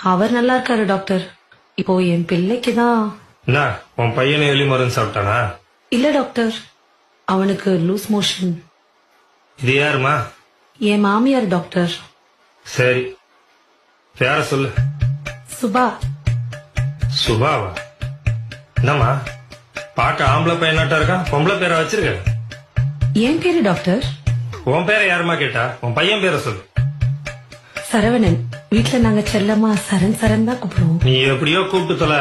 அவர் நல்லா இருக்காரு டாக்டர். இப்போ என் பிள்ளைக்கு தான். என்ன உன் பையனை எலி மருந்து சாப்பிட்டானா? இல்ல டாக்டர், அவனுக்கு லூஸ் மோஷன். இது யாருமா? என் மாமியார் டாக்டர். சரி, பேர சொல்லு. சுபா. சுபாவா? என்னம்மா பார்க்க ஆம்பளை பையனாட்டா இருக்கா, பொம்பளை பேரை வச்சிருக்க? என் பேரு டாக்டர் உன் பேரை யாருமா கேட்டா? உன் பையன் பேரை சொல்லு. சரவணன். வீட்டுல நாங்க செல்லமா சரண் சரண் தான் கூப்பிடுவோம். நீ எப்படியோ கூப்பிட்டு தொலை.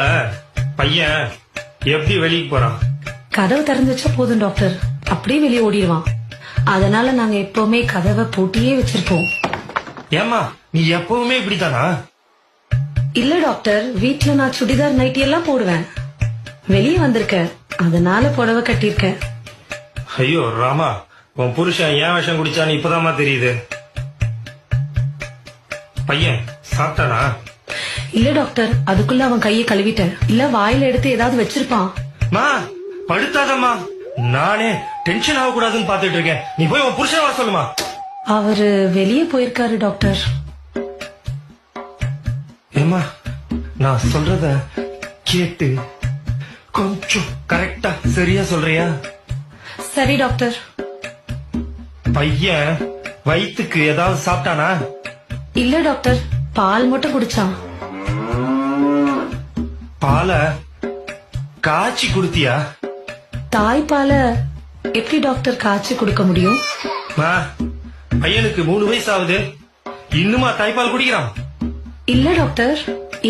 பையன் எப்படி வெளியே போறான்? கதவு திறந்து வச்சா போதும் டாக்டர், அப்படியே வெளியே ஓடிடுவான். அதனால நாங்க எப்பவுமே கதவை பூட்டியே வச்சிருப்போம். ஏமா நீ எப்பவுமே இப்படித்தானா? இல்ல டாக்டர், வீட்டுல நான் சுடிதார் நைட்டி எல்லாம் போடுவேன். வெளியே வந்திருக்கேன், அதனால புடவை கட்டியிருக்கேன். ஐயோ ராமா, உன் புருஷன் ஏன் விஷம் குடிச்சான்னு இப்பதாம்மா தெரியுது. பையன் சாப்பிட்டானா? இல்ல டாக்டர், அதுக்குள்ள அவன் கையை கழுவிட்டேன். இல்ல வாயில எடுத்து ஏதாவது வச்சிருப்பான். மா படுத்தாதம்மா, நானே டென்ஷன் ஆக கூடாதுன்னு பாத்துட்டு இருக்கேன். நீ போய் உன் புருஷன் வர சொல்லுமா. அவரு வெளியே போயிருக்காரு டாக்டர். ஏமா நான் சொல்றத கேட்டு கொஞ்சம் கரெக்டா சரியா சொல்றியா? சரி டாக்டர். பையன் வயிற்றுக்கு ஏதாவது சாப்பிட்டானா? இல்ல டாக்டர், பால் மட்டும் குடிச்சான். பாலை காய்ச்சி குடுத்தியா? தாய்ப்பால எப்படி டாக்டர் காய்ச்சி கொடுக்க முடியும்? மா, பையனுக்கு 3 வயசு ஆகுது, இன்னுமா தாய்ப்பால் குடிக்கிறான்? இல்ல டாக்டர்,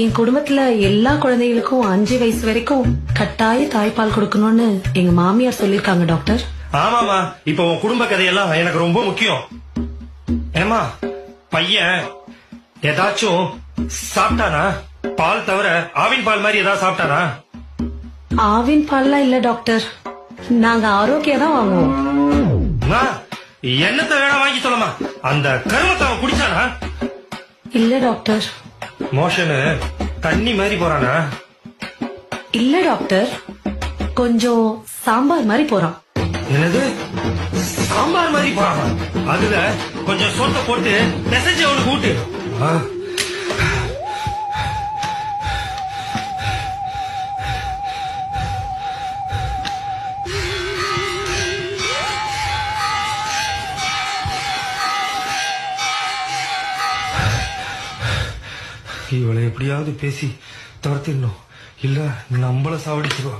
என் குடும்பத்துல எல்லா குழந்தைகளுக்கும் 5 வயசு வரைக்கும் கட்டாய தாய்ப்பால் கொடுக்கணும்னு எங்க மாமியார் சொல்லிருக்காங்க டாக்டர். ஆமாமா, இப்ப உன் குடும்ப கதையெல்லாம் எனக்கு ரொம்ப முக்கியம். ஏமா பையன் ஏதாச்சும் சாப்பிட்டானா? பால் தவிர ஆவின் பால் மாதிரி ஏதாவது சாப்பிட்டானா? ஆவின் பால்லாம் இல்ல டாக்டர், நாங்க ஆரோக்கியம் தான் வாங்குவோம். என்னத்த வேணா வாங்கி சொல்லமா, அந்த கருமத்தை அவன் குடிச்சானா? இல்ல டாக்டர். மோஷனு தண்ணி மாதிரி போறானா? இல்ல டாக்டர், கொஞ்சம் சாம்பார் மாதிரி போறான். என்னது சாம்பார் மாதிரி போறானா? அதுல கொஞ்சம் சோத்தை போட்டு மெசேஜ் அவனுக்கு ஊட்டு. இவளை எப்படியாவது பேசி துரத்திடணும், இல்ல நம்மள சாவடிச்சிருவா.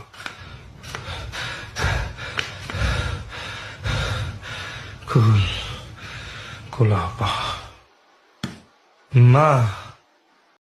குலாப்பா அம்மா.